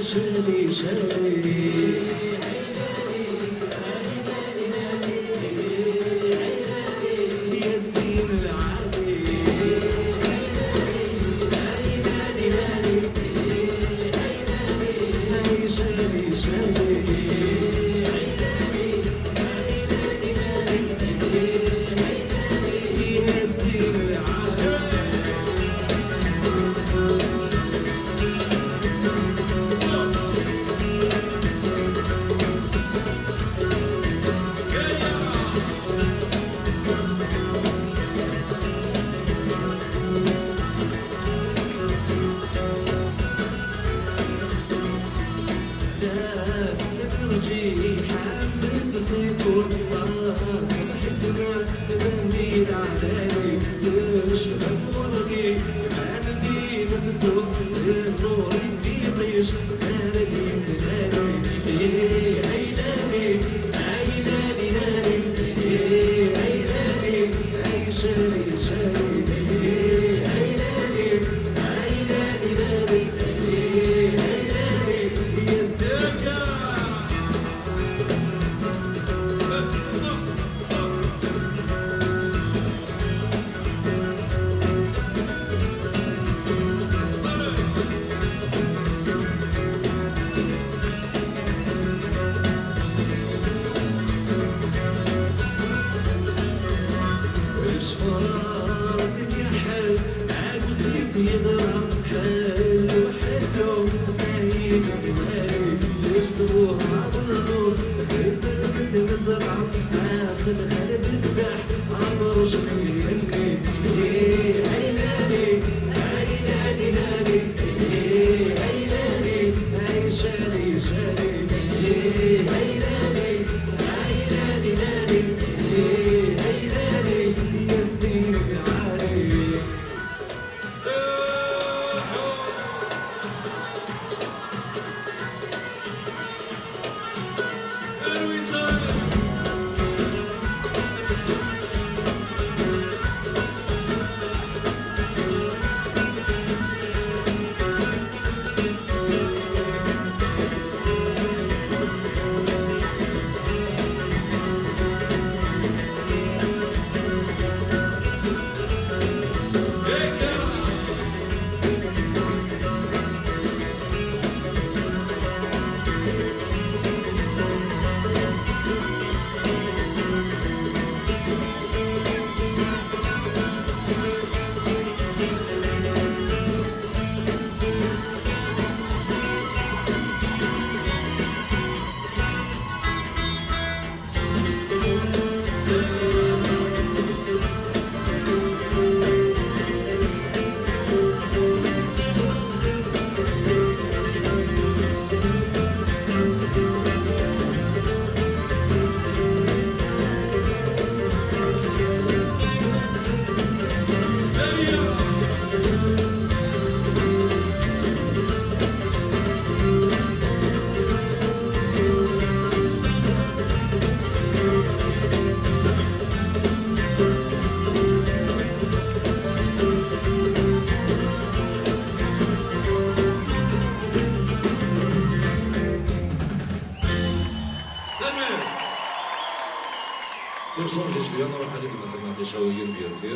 شالي شالي يا الزين العالي هاي شالي شالي يا الزين العالي سكرجي حامل بصيبون صبحتنا نبني العدالي نشرب ورقي معلمي نبسط النور يطيش خالدي مدلالي عيلاني عيلاني ناني عيلاني عي شالي شالي عيلاني عيلاني ناني شفارك يا حل عاوز يضرب حل وحلو هاي زمالي يشتروها بالنص سلكت مزرعة آخر خلف الذبح عبر شخيرني عيلاني عيلاني ناني عيلاني هاي شالي شالي عيلاني عيلاني ناني عيلاني يا الزين العالي Pierwszą rzeźbioną, a nie będę na mieszały Jurgielskie.